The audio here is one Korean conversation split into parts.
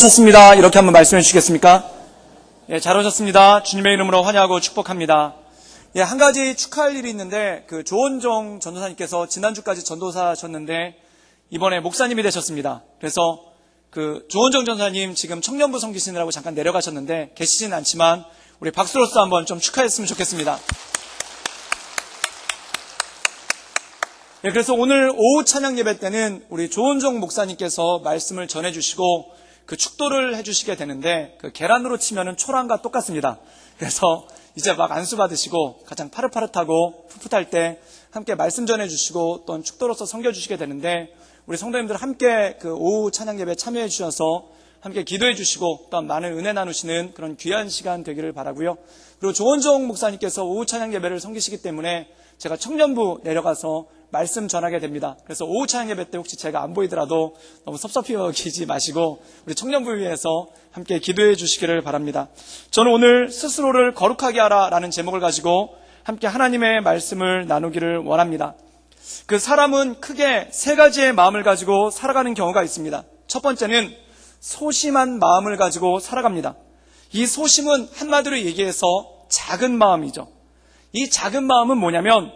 오셨습니다. 이렇게 한번 말씀해 주시겠습니까? 예, 잘 오셨습니다. 주님의 이름으로 환영하고 축복합니다. 예, 한 가지 축하할 일이 있는데, 조원종 전도사님께서 지난주까지 전도사셨는데, 이번에 목사님이 되셨습니다. 그래서 조원종 전도사님 지금 청년부 섬기시느라고 잠깐 내려가셨는데, 계시진 않지만, 우리 박수로서 한번 좀 축하했으면 좋겠습니다. 예, 그래서 오늘 오후 찬양 예배 때는 우리 조원종 목사님께서 말씀을 전해주시고, 축도를 해주시게 되는데, 계란으로 치면은 초랑과 똑같습니다. 그래서 이제 막 안수 받으시고 가장 파릇파릇하고 풋풋할 때 함께 말씀 전해주시고 또 축도로서 섬겨주시게 되는데, 우리 성도님들 함께 오후 찬양 예배 참여해 주셔서 함께 기도해 주시고 또한 많은 은혜 나누시는 그런 귀한 시간 되기를 바라고요. 그리고 조원종 목사님께서 오후 찬양 예배를 섬기시기 때문에 제가 청년부 내려가서 말씀 전하게 됩니다. 그래서 오후 찬양 예배 때 혹시 제가 안 보이더라도 너무 섭섭히 여기지 마시고 우리 청년부 위해서 함께 기도해 주시기를 바랍니다. 저는 오늘 스스로를 거룩하게 하라 라는 제목을 가지고 함께 하나님의 말씀을 나누기를 원합니다. 사람은 크게 세 가지의 마음을 가지고 살아가는 경우가 있습니다. 첫 번째는 소심한 마음을 가지고 살아갑니다. 이 소심은 한마디로 얘기해서 작은 마음이죠. 이 작은 마음은 뭐냐면,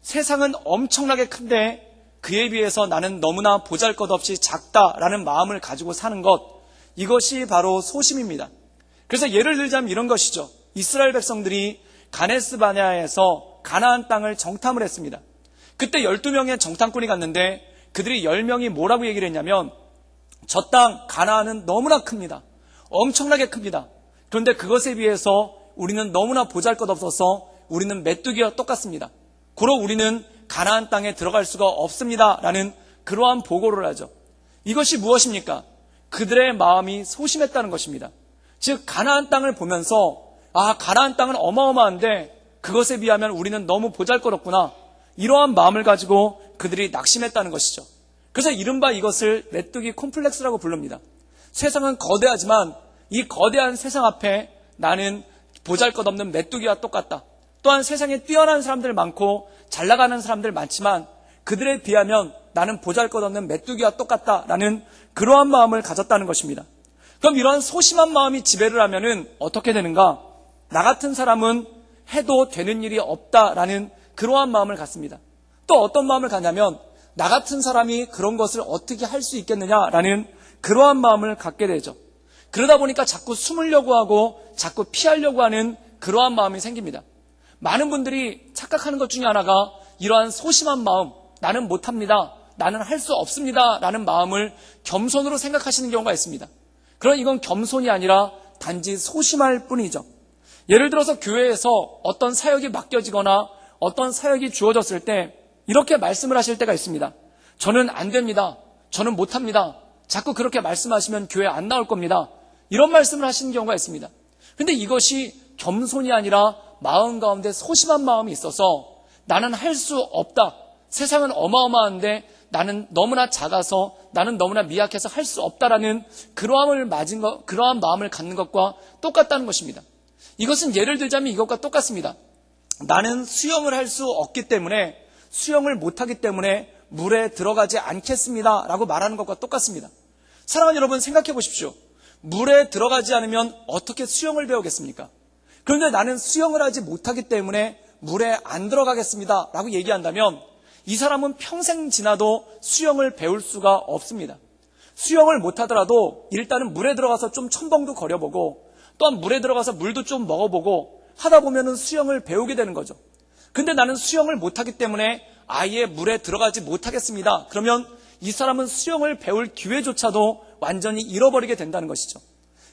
세상은 엄청나게 큰데 그에 비해서 나는 너무나 보잘것없이 작다라는 마음을 가지고 사는 것, 이것이 바로 소심입니다. 그래서 예를 들자면 이런 것이죠. 이스라엘 백성들이 가데스 바네아에서 가나안 땅을 정탐을 했습니다. 그때 12명의 정탐꾼이 갔는데 그들이 10명이 뭐라고 얘기를 했냐면, 저 땅 가나안은 너무나 큽니다. 엄청나게 큽니다. 그런데 그것에 비해서 우리는 너무나 보잘것없어서 우리는 메뚜기와 똑같습니다. 고로 우리는 가나안 땅에 들어갈 수가 없습니다 라는 그러한 보고를 하죠. 이것이 무엇입니까? 그들의 마음이 소심했다는 것입니다. 즉 가나안 땅을 보면서 가나안 땅은 어마어마한데 그것에 비하면 우리는 너무 보잘것없구나, 이러한 마음을 가지고 그들이 낙심했다는 것이죠. 그래서 이른바 이것을 메뚜기 콤플렉스라고 부릅니다. 세상은 거대하지만 이 거대한 세상 앞에 나는 보잘것없는 메뚜기와 똑같다. 또한 세상에 뛰어난 사람들 많고 잘 나가는 사람들 많지만 그들에 비하면 나는 보잘것없는 메뚜기와 똑같다라는 그러한 마음을 가졌다는 것입니다. 그럼 이러한 소심한 마음이 지배를 하면은 어떻게 되는가? 나 같은 사람은 해도 되는 일이 없다라는 그러한 마음을 갖습니다. 또 어떤 마음을 갖냐면, 나 같은 사람이 그런 것을 어떻게 할 수 있겠느냐라는 그러한 마음을 갖게 되죠. 그러다 보니까 자꾸 숨으려고 하고 자꾸 피하려고 하는 그러한 마음이 생깁니다. 많은 분들이 착각하는 것 중에 하나가 이러한 소심한 마음, 나는 못합니다, 나는 할 수 없습니다 라는 마음을 겸손으로 생각하시는 경우가 있습니다. 그러나 이건 겸손이 아니라 단지 소심할 뿐이죠. 예를 들어서 교회에서 어떤 사역이 맡겨지거나 어떤 사역이 주어졌을 때 이렇게 말씀을 하실 때가 있습니다. 저는 안 됩니다, 저는 못합니다, 자꾸 그렇게 말씀하시면 교회 안 나올 겁니다, 이런 말씀을 하시는 경우가 있습니다. 근데 이것이 겸손이 아니라 마음 가운데 소심한 마음이 있어서 나는 할 수 없다, 세상은 어마어마한데 나는 너무나 작아서, 나는 너무나 미약해서 할 수 없다라는 그러한 마음을 갖는 것과 똑같다는 것입니다. 이것은 예를 들자면 이것과 똑같습니다. 나는 수영을 할 수 없기 때문에, 수영을 못하기 때문에 물에 들어가지 않겠습니다 라고 말하는 것과 똑같습니다. 사랑하는 여러분, 생각해 보십시오. 물에 들어가지 않으면 어떻게 수영을 배우겠습니까? 그런데 나는 수영을 하지 못하기 때문에 물에 안 들어가겠습니다 라고 얘기한다면 이 사람은 평생 지나도 수영을 배울 수가 없습니다. 수영을 못하더라도 일단은 물에 들어가서 좀 첨벙도 거려보고, 또한 물에 들어가서 물도 좀 먹어보고 하다 보면은 수영을 배우게 되는 거죠. 근데 나는 수영을 못하기 때문에 아예 물에 들어가지 못하겠습니다. 그러면 이 사람은 수영을 배울 기회조차도 완전히 잃어버리게 된다는 것이죠.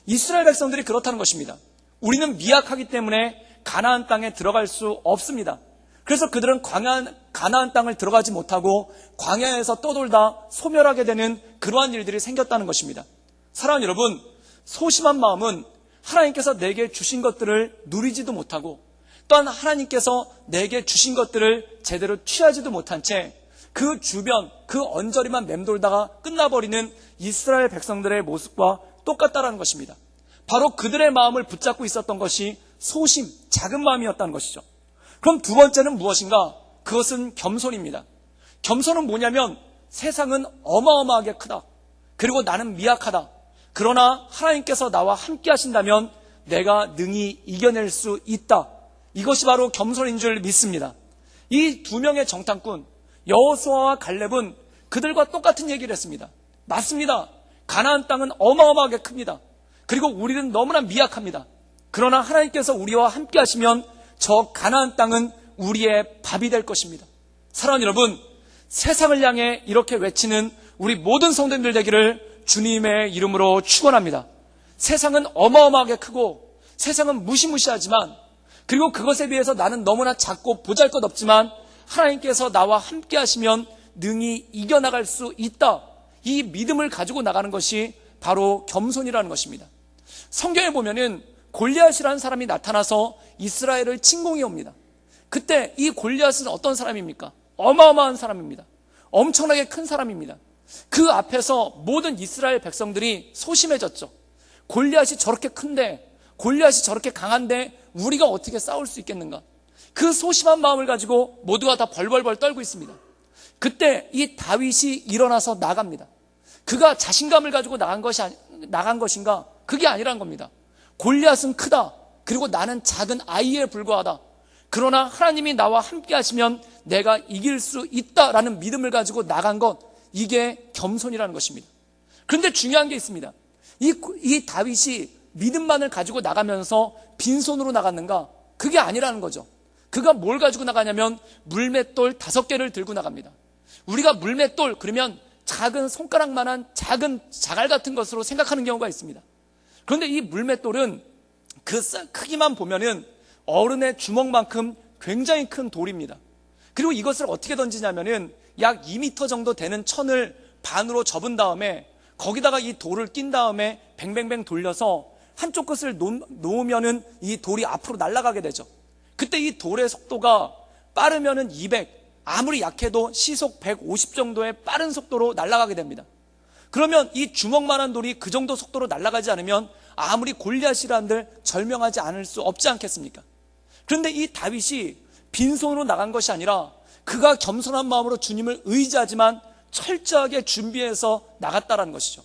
이스라엘 백성들이 그렇다는 것입니다. 우리는 미약하기 때문에 가나안 땅에 들어갈 수 없습니다. 그래서 그들은 가나안 땅을 들어가지 못하고 광야에서 떠돌다 소멸하게 되는 그러한 일들이 생겼다는 것입니다. 사랑하는 여러분, 소심한 마음은 하나님께서 내게 주신 것들을 누리지도 못하고, 또한 하나님께서 내게 주신 것들을 제대로 취하지도 못한 채 그 주변, 그 언저리만 맴돌다가 끝나버리는 이스라엘 백성들의 모습과 똑같다는 것입니다. 바로 그들의 마음을 붙잡고 있었던 것이 소심, 작은 마음이었다는 것이죠. 그럼 두 번째는 무엇인가? 그것은 겸손입니다. 겸손은 뭐냐면, 세상은 어마어마하게 크다, 그리고 나는 미약하다, 그러나 하나님께서 나와 함께 하신다면 내가 능히 이겨낼 수 있다. 이것이 바로 겸손인 줄 믿습니다. 이 두 명의 정탐꾼 여호수아와 갈렙은 그들과 똑같은 얘기를 했습니다. 맞습니다. 가나안 땅은 어마어마하게 큽니다. 그리고 우리는 너무나 미약합니다. 그러나 하나님께서 우리와 함께 하시면 저 가나안 땅은 우리의 밥이 될 것입니다. 사랑하는 여러분, 세상을 향해 이렇게 외치는 우리 모든 성도님들 되기를 주님의 이름으로 축원합니다. 세상은 어마어마하게 크고 세상은 무시무시하지만, 그리고 그것에 비해서 나는 너무나 작고 보잘것없지만 하나님께서 나와 함께 하시면 능히 이겨나갈 수 있다. 이 믿음을 가지고 나가는 것이 바로 겸손이라는 것입니다. 성경에 보면은 골리앗이라는 사람이 나타나서 이스라엘을 침공해 옵니다. 그때 이 골리앗은 어떤 사람입니까? 어마어마한 사람입니다. 엄청나게 큰 사람입니다. 그 앞에서 모든 이스라엘 백성들이 소심해졌죠. 골리앗이 저렇게 큰데, 골리앗이 저렇게 강한데 우리가 어떻게 싸울 수 있겠는가? 그 소심한 마음을 가지고 모두가 다 벌벌벌 떨고 있습니다. 그때 이 다윗이 일어나서 나갑니다. 그가 자신감을 가지고 나간 것인가? 그게 아니란 겁니다. 골리앗은 크다. 그리고 나는 작은 아이에 불과하다. 그러나 하나님이 나와 함께 하시면 내가 이길 수 있다라는 믿음을 가지고 나간 것, 이게 겸손이라는 것입니다. 그런데 중요한 게 있습니다. 이 다윗이 믿음만을 가지고 나가면서 빈손으로 나갔는가? 그게 아니라는 거죠. 그가 뭘 가지고 나가냐면 물맷돌 5개를 들고 나갑니다. 우리가 물맷돌 그러면 작은 손가락만한 작은 자갈 같은 것으로 생각하는 경우가 있습니다. 그런데 이 물맷돌은 그 크기만 보면은 어른의 주먹만큼 굉장히 큰 돌입니다. 그리고 이것을 어떻게 던지냐면은 약 2m 정도 되는 천을 반으로 접은 다음에 거기다가 이 돌을 낀 다음에 뱅뱅뱅 돌려서 한쪽 끝을 놓으면은 이 돌이 앞으로 날아가게 되죠. 그때 이 돌의 속도가 빠르면은 200, 아무리 약해도 시속 150 정도의 빠른 속도로 날아가게 됩니다. 그러면 이 주먹만한 돌이 그 정도 속도로 날아가지 않으면 아무리 골리앗이라는들 절명하지 않을 수 없지 않겠습니까? 그런데 이 다윗이 빈손으로 나간 것이 아니라 그가 겸손한 마음으로 주님을 의지하지만 철저하게 준비해서 나갔다라는 것이죠.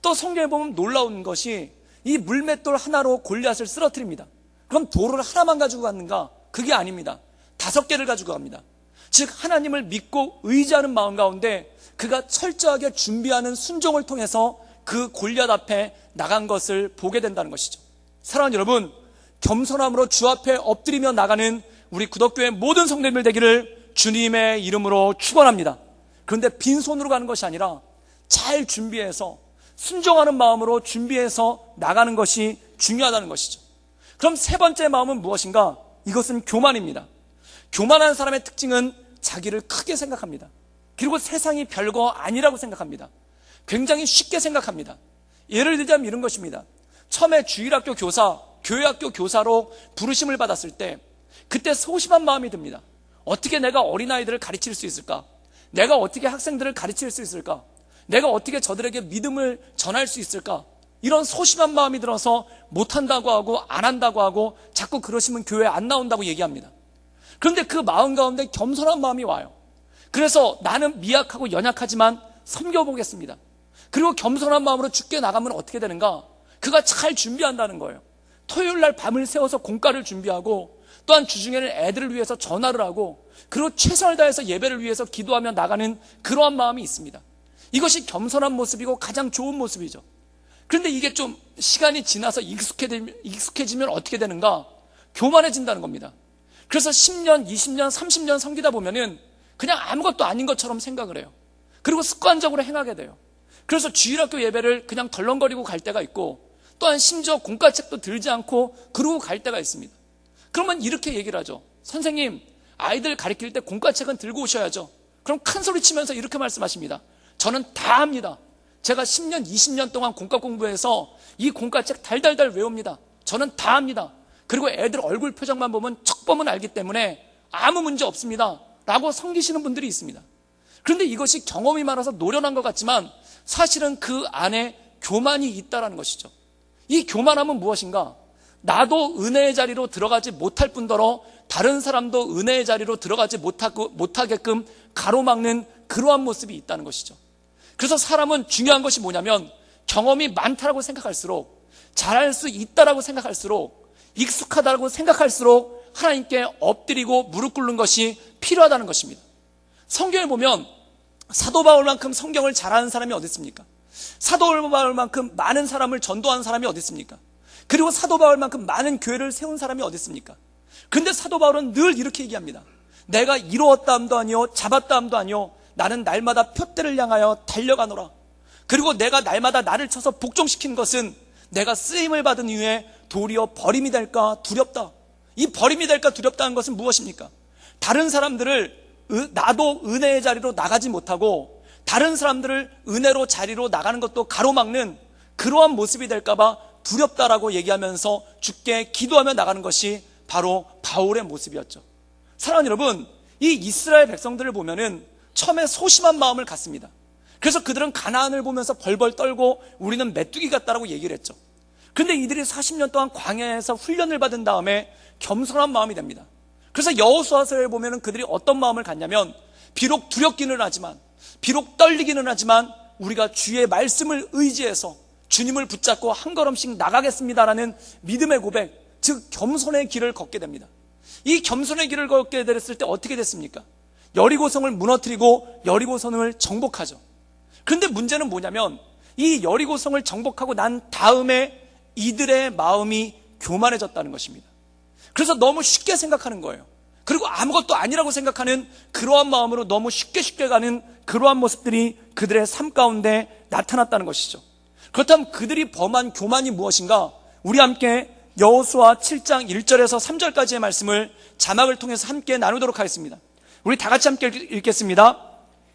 또 성경에 보면 놀라운 것이 이 물맷돌 하나로 골리앗을 쓰러뜨립니다. 그럼 돌을 하나만 가지고 갔는가? 그게 아닙니다. 5개를 가지고 갑니다. 즉 하나님을 믿고 의지하는 마음 가운데 그가 철저하게 준비하는 순종을 통해서 그 골리앗 앞에 나간 것을 보게 된다는 것이죠. 사랑하는 여러분, 겸손함으로 주 앞에 엎드리며 나가는 우리 구덕교회 모든 성도님들 되기를 주님의 이름으로 축원합니다. 그런데 빈손으로 가는 것이 아니라 잘 준비해서 순종하는 마음으로 준비해서 나가는 것이 중요하다는 것이죠. 그럼 세 번째 마음은 무엇인가? 이것은 교만입니다. 교만한 사람의 특징은 자기를 크게 생각합니다. 그리고 세상이 별거 아니라고 생각합니다. 굉장히 쉽게 생각합니다. 예를 들자면 이런 것입니다. 처음에 주일학교 교사, 교회학교 교사로 부르심을 받았을 때 그때 소심한 마음이 듭니다. 어떻게 내가 어린아이들을 가르칠 수 있을까? 내가 어떻게 학생들을 가르칠 수 있을까? 내가 어떻게 저들에게 믿음을 전할 수 있을까? 이런 소심한 마음이 들어서 못한다고 하고 안 한다고 하고 자꾸 그러시면 교회에 안 나온다고 얘기합니다. 그런데 그 마음 가운데 겸손한 마음이 와요. 그래서 나는 미약하고 연약하지만 섬겨보겠습니다. 그리고 겸손한 마음으로 주께 나가면 어떻게 되는가? 그가 잘 준비한다는 거예요. 토요일 날 밤을 새워서 공과를 준비하고 또한 주중에는 애들을 위해서 전화를 하고 그리고 최선을 다해서 예배를 위해서 기도하며 나가는 그러한 마음이 있습니다. 이것이 겸손한 모습이고 가장 좋은 모습이죠. 그런데 이게 좀 시간이 지나서 익숙해지면 어떻게 되는가? 교만해진다는 겁니다. 그래서 10년, 20년, 30년 섬기다 보면은 그냥 아무것도 아닌 것처럼 생각을 해요. 그리고 습관적으로 행하게 돼요. 그래서 주일학교 예배를 그냥 덜렁거리고 갈 때가 있고 또한 심지어 공과책도 들지 않고 그러고 갈 때가 있습니다. 그러면 이렇게 얘기를 하죠. 선생님, 아이들 가르칠 때 공과책은 들고 오셔야죠. 그럼 큰 소리 치면서 이렇게 말씀하십니다. 저는 다 합니다. 제가 10년, 20년 동안 공과 공부해서 이 공과책 달달달 외웁니다. 저는 다 합니다. 그리고 애들 얼굴 표정만 보면 척 보면 알기 때문에 아무 문제 없습니다. 라고 섬기시는 분들이 있습니다. 그런데 이것이 경험이 많아서 노련한 것 같지만 사실은 그 안에 교만이 있다는 것이죠. 이 교만함은 무엇인가? 나도 은혜의 자리로 들어가지 못할 뿐더러 다른 사람도 은혜의 자리로 들어가지 못하게끔 가로막는 그러한 모습이 있다는 것이죠. 그래서 사람은 중요한 것이 뭐냐면 경험이 많다라고 생각할수록, 잘할 수 있다라고 생각할수록, 익숙하다라고 생각할수록 하나님께 엎드리고 무릎 꿇는 것이 필요하다는 것입니다. 성경에 보면 사도 바울만큼 성경을 잘하는 사람이 어디 있습니까? 사도 바울만큼 많은 사람을 전도한 사람이 어디 있습니까? 그리고 사도 바울만큼 많은 교회를 세운 사람이 어디 있습니까? 근데 사도 바울은 늘 이렇게 얘기합니다. 내가 이루었다함도 아니요 잡았다함도 아니요 나는 날마다 표대를 향하여 달려가노라. 그리고 내가 날마다 나를 쳐서 복종시킨 것은 내가 쓰임을 받은 이후에 도리어 버림이 될까 두렵다. 이 버림이 될까 두렵다는 것은 무엇입니까? 다른 사람들을 나도 은혜의 자리로 나가지 못하고 다른 사람들을 은혜로 자리로 나가는 것도 가로막는 그러한 모습이 될까봐 두렵다라고 얘기하면서 주께 기도하며 나가는 것이 바로 바울의 모습이었죠. 사랑하는 여러분, 이 이스라엘 백성들을 보면은 처음에 소심한 마음을 갖습니다. 그래서 그들은 가나안을 보면서 벌벌 떨고 우리는 메뚜기 같다라고 얘기를 했죠. 근데 이들이 40년 동안 광야에서 훈련을 받은 다음에 겸손한 마음이 됩니다. 그래서 여호수아서에 보면은 그들이 어떤 마음을 갖냐면, 비록 두렵기는 하지만, 비록 떨리기는 하지만 우리가 주의 말씀을 의지해서 주님을 붙잡고 한 걸음씩 나가겠습니다라는 믿음의 고백, 즉 겸손의 길을 걷게 됩니다. 이 겸손의 길을 걷게 됐을 때 어떻게 됐습니까? 여리고성을 무너뜨리고 여리고성을 정복하죠. 그런데 문제는 뭐냐면 이 여리고성을 정복하고 난 다음에 이들의 마음이 교만해졌다는 것입니다. 그래서 너무 쉽게 생각하는 거예요. 그리고 아무것도 아니라고 생각하는 그러한 마음으로 너무 쉽게 가는 그러한 모습들이 그들의 삶 가운데 나타났다는 것이죠. 그렇다면 그들이 범한 교만이 무엇인가? 우리 함께 여호수아 7장 1절에서 3절까지의 말씀을 자막을 통해서 함께 나누도록 하겠습니다. 우리 다 같이 함께 읽겠습니다.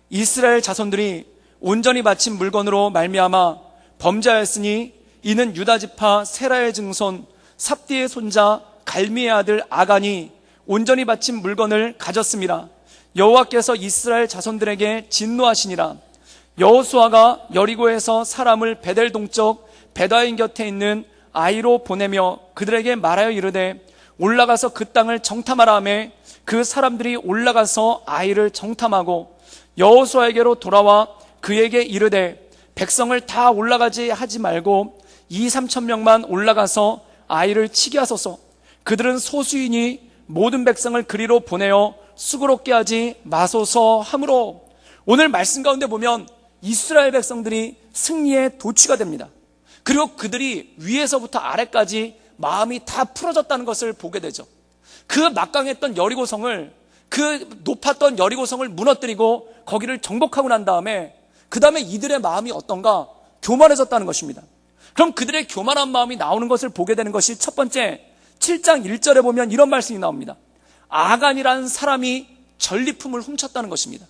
이스라엘 자손들이 온전히 바친 물건으로 말미암아 범죄하였으니 이는 유다 지파 세라의 증손 삽디의 손자 갈미의 아들 아간이 온전히 바친 물건을 가졌습니다. 여호와께서 이스라엘 자손들에게 진노하시니라. 여호수아가 여리고에서 사람을 베델 동쪽 베다인 곁에 있는 아이로 보내며 그들에게 말하여 이르되 올라가서 그 땅을 정탐하라 하매 그 사람들이 올라가서 아이를 정탐하고 여호수아에게로 돌아와 그에게 이르되 백성을 다 올라가지 하지 말고 2-3천 명만 올라가서 아이를 치게 하소서. 그들은 소수이니 모든 백성을 그리로 보내어 수고롭게 하지 마소서 하므로. 오늘 말씀 가운데 보면 이스라엘 백성들이 승리의 도취가 됩니다. 그리고 그들이 위에서부터 아래까지 마음이 다 풀어졌다는 것을 보게 되죠. 그 막강했던 여리고성을, 그 높았던 여리고성을 무너뜨리고 거기를 정복하고 난 다음에 그 다음에 이들의 마음이 어떤가? 교만해졌다는 것입니다. 그럼 그들의 교만한 마음이 나오는 것을 보게 되는 것이 첫 번째, 7장 1절에 보면 이런 말씀이 나옵니다. 아간이라는 사람이 전리품을 훔쳤다는 것입니다.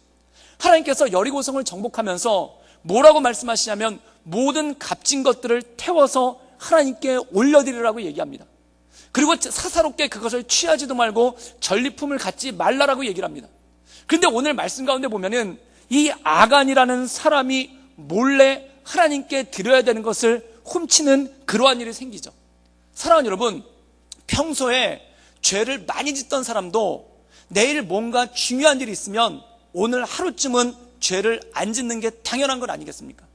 하나님께서 여리고성을 정복하면서 뭐라고 말씀하시냐면 모든 값진 것들을 태워서 하나님께 올려드리라고 얘기합니다. 그리고 사사롭게 그것을 취하지도 말고 전리품을 갖지 말라라고 얘기를 합니다. 그런데 오늘 말씀 가운데 보면은 이 아간이라는 사람이 몰래 하나님께 드려야 되는 것을 훔치는 그러한 일이 생기죠. 사랑하는 여러분, 평소에 죄를 많이 짓던 사람도 내일 뭔가 중요한 일이 있으면 오늘 하루쯤은 죄를 안 짓는 게 당연한 건 아니겠습니까?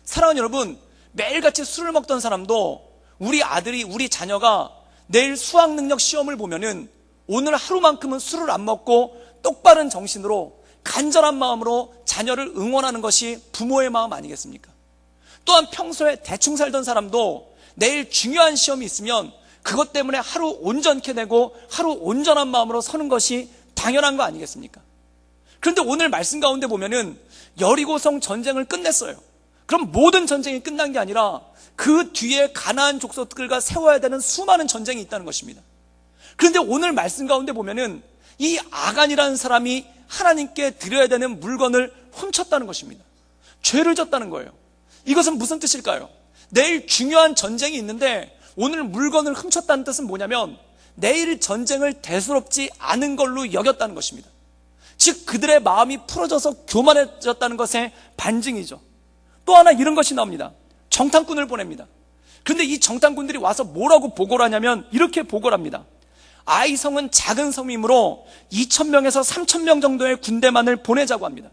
사랑하는 여러분, 매일같이 술을 먹던 사람도 우리 아들이, 우리 자녀가 내일 수학능력 시험을 보면은 오늘 하루만큼은 술을 안 먹고 똑바른 정신으로 간절한 마음으로 자녀를 응원하는 것이 부모의 마음 아니겠습니까? 또한 평소에 대충 살던 사람도 내일 중요한 시험이 있으면 그것 때문에 하루 온전케 되고 하루 온전한 마음으로 서는 것이 당연한 거 아니겠습니까? 그런데 오늘 말씀 가운데 보면은 여리고성 전쟁을 끝냈어요. 그럼 모든 전쟁이 끝난 게 아니라 그 뒤에 가나안 족속들과 세워야 되는 수많은 전쟁이 있다는 것입니다. 그런데 오늘 말씀 가운데 보면은 이 아간이라는 사람이 하나님께 드려야 되는 물건을 훔쳤다는 것입니다. 죄를 졌다는 거예요. 이것은 무슨 뜻일까요? 내일 중요한 전쟁이 있는데 오늘 물건을 훔쳤다는 뜻은 뭐냐면 내일 전쟁을 대수롭지 않은 걸로 여겼다는 것입니다. 즉 그들의 마음이 풀어져서 교만해졌다는 것의 반증이죠. 또 하나 이런 것이 나옵니다. 정탐꾼을 보냅니다. 그런데 이 정탐꾼들이 와서 뭐라고 보고를 하냐면 이렇게 보고를 합니다. 아이성은 작은 섬이므로 2,000명에서 3,000명 정도의 군대만을 보내자고 합니다.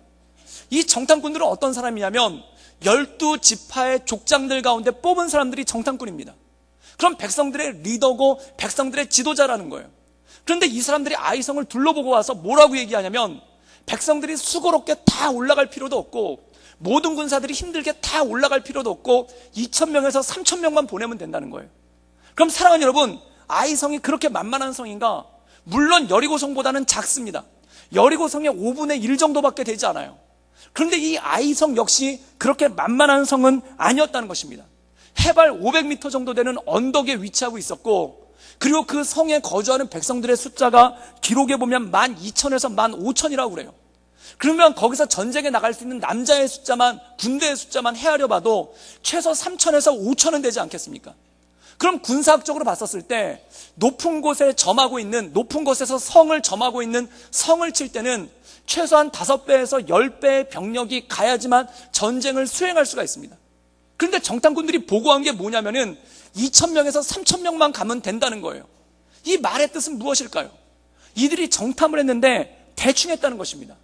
이 정탐꾼들은 어떤 사람이냐면 12지파의 족장들 가운데 뽑은 사람들이 정탐꾼입니다. 그럼 백성들의 리더고 백성들의 지도자라는 거예요. 그런데 이 사람들이 아이성을 둘러보고 와서 뭐라고 얘기하냐면, 백성들이 수고롭게 다 올라갈 필요도 없고 모든 군사들이 힘들게 다 올라갈 필요도 없고 2,000명에서 3,000명만 보내면 된다는 거예요. 그럼 사랑하는 여러분, 아이성이 그렇게 만만한 성인가? 물론 여리고성보다는 작습니다. 여리고성의 5분의 1 정도밖에 되지 않아요. 그런데 이 아이성 역시 그렇게 만만한 성은 아니었다는 것입니다. 해발 500m 정도 되는 언덕에 위치하고 있었고, 그리고 그 성에 거주하는 백성들의 숫자가 기록에 보면 12,000에서 15,000이라고 그래요. 그러면 거기서 전쟁에 나갈 수 있는 남자의 숫자만, 군대의 숫자만 헤아려 봐도 최소 3,000에서 5,000은 되지 않겠습니까? 그럼 군사학적으로 봤었을 때 높은 곳에 점하고 있는, 높은 곳에서 성을 점하고 있는 성을 칠 때는 최소한 5배에서 10배의 병력이 가야지만 전쟁을 수행할 수가 있습니다. 그런데 정탐꾼들이 보고한 게 뭐냐면은 2,000명에서 3,000명만 가면 된다는 거예요. 이 말의 뜻은 무엇일까요? 이들이 정탐을 했는데 대충 했다는 것입니다.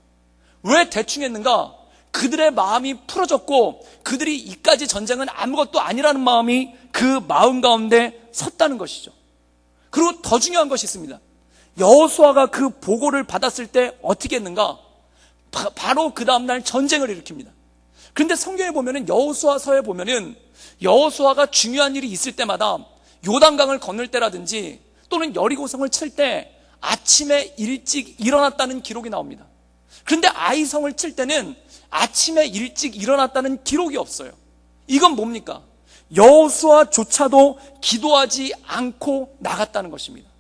왜 대충 했는가? 그들의 마음이 풀어졌고 그들이 이까지 전쟁은 아무것도 아니라는 마음이 그 마음 가운데 섰다는 것이죠. 그리고 더 중요한 것이 있습니다. 여호수아가 그 보고를 받았을 때 어떻게 했는가? 바로 그 다음날 전쟁을 일으킵니다. 그런데 성경에 보면은, 여호수아서에 보면은 여호수아가 중요한 일이 있을 때마다 요단강을 건널 때라든지 또는 여리고성을 칠 때 아침에 일찍 일어났다는 기록이 나옵니다. 그런데 아이성을 칠 때는 아침에 일찍 일어났다는 기록이 없어요. 이건 뭡니까? 여호수아조차도 기도하지 않고 나갔다는 것입니다.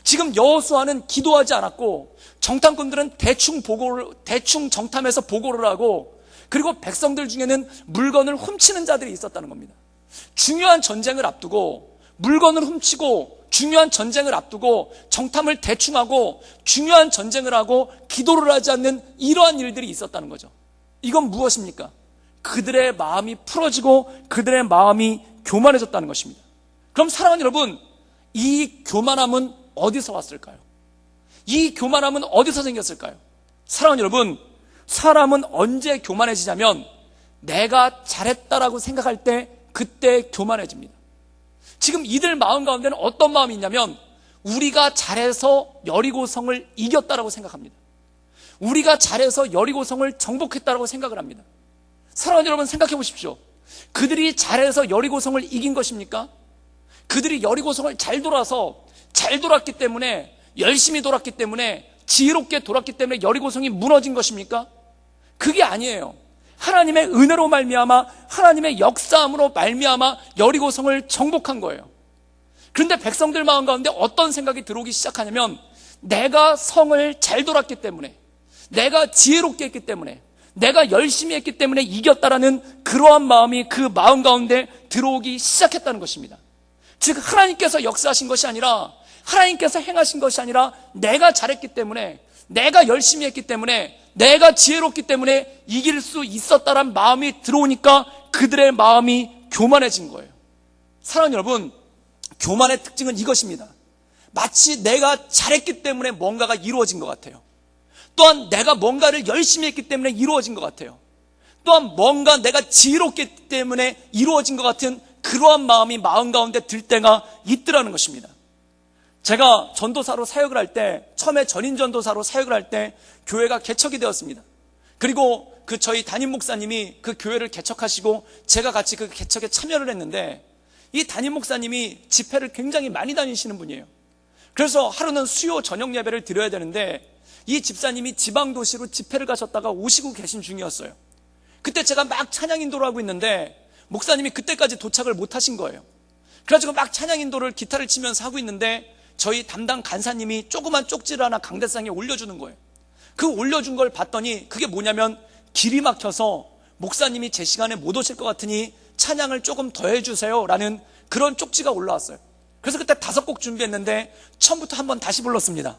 지금 여호수아는 기도하지 않았고 정탐꾼들은 대충 정탐해서 보고를 하고, 그리고 백성들 중에는 물건을 훔치는 자들이 있었다는 겁니다. 중요한 전쟁을 앞두고 물건을 훔치고, 중요한 전쟁을 앞두고 정탐을 대충 하고 중요한 전쟁을 하고 기도를 하지 않는 이러한 일들이 있었다는 거죠. 이건 무엇입니까? 그들의 마음이 풀어지고 그들의 마음이 교만해졌다는 것입니다. 그럼 사랑하는 여러분, 이 교만함은 어디서 왔을까요? 이 교만함은 어디서 생겼을까요? 사랑하는 여러분, 사람은 언제 교만해지냐면 내가 잘했다라고 생각할 때 그때 교만해집니다. 지금 이들 마음 가운데는 어떤 마음이 있냐면, 우리가 잘해서 여리고성을 이겼다라고 생각합니다. 우리가 잘해서 여리고성을 정복했다라고 생각을 합니다. 사랑하는 여러분, 생각해 보십시오. 그들이 잘해서 여리고성을 이긴 것입니까? 그들이 여리고성을 잘 돌았기 때문에, 열심히 돌았기 때문에, 지혜롭게 돌았기 때문에 여리고성이 무너진 것입니까? 그게 아니에요. 하나님의 은혜로 말미암아, 하나님의 역사함으로 말미암아 여리고성을 정복한 거예요. 그런데 백성들 마음 가운데 어떤 생각이 들어오기 시작하냐면, 내가 성을 잘 돌았기 때문에, 내가 지혜롭게 했기 때문에, 내가 열심히 했기 때문에 이겼다라는 그러한 마음이 그 마음 가운데 들어오기 시작했다는 것입니다. 즉 하나님께서 역사하신 것이 아니라, 하나님께서 행하신 것이 아니라, 내가 잘했기 때문에, 내가 열심히 했기 때문에, 내가 지혜롭기 때문에 이길 수 있었다란 마음이 들어오니까 그들의 마음이 교만해진 거예요. 사랑하는 여러분, 교만의 특징은 이것입니다. 마치 내가 잘했기 때문에 뭔가가 이루어진 것 같아요. 또한 내가 뭔가를 열심히 했기 때문에 이루어진 것 같아요. 또한 뭔가 내가 지혜롭기 때문에 이루어진 것 같은 그러한 마음이 마음 가운데 들 때가 있더라는 것입니다. 제가 전도사로 사역을 할 때, 처음에 전인전도사로 사역을 할 때 교회가 개척이 되었습니다. 그리고 저희 담임 목사님이 그 교회를 개척하시고 제가 같이 그 개척에 참여를 했는데, 이 담임 목사님이 집회를 굉장히 많이 다니시는 분이에요. 그래서 하루는 수요 저녁 예배를 드려야 되는데 이 집사님이 지방도시로 집회를 가셨다가 오시고 계신 중이었어요. 그때 제가 막 찬양 인도를 하고 있는데 목사님이 그때까지 도착을 못 하신 거예요. 그래가지고 막 찬양 인도를 기타를 치면서 하고 있는데 저희 담당 간사님이 조그만 쪽지를 하나 강대상에 올려주는 거예요. 그 올려준 걸 봤더니 그게 뭐냐면, 길이 막혀서 목사님이 제 시간에 못 오실 것 같으니 찬양을 조금 더 해주세요 라는 그런 쪽지가 올라왔어요. 그래서 그때 5곡 준비했는데 처음부터 한번 다시 불렀습니다.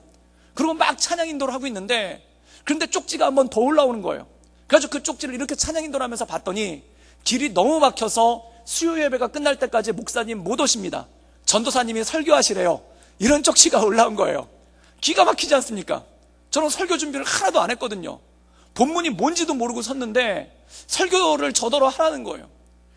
그리고 막 찬양 인도를 하고 있는데, 그런데 쪽지가 한번 더 올라오는 거예요. 그래서 그 쪽지를 이렇게 찬양 인도를 하면서 봤더니 길이 너무 막혀서 수요 예배가 끝날 때까지 목사님 못 오십니다. 전도사님이 설교하시래요. 이런 쪽지가 올라온 거예요. 기가 막히지 않습니까? 저는 설교 준비를 하나도 안 했거든요. 본문이 뭔지도 모르고 섰는데 설교를 저더러 하라는 거예요.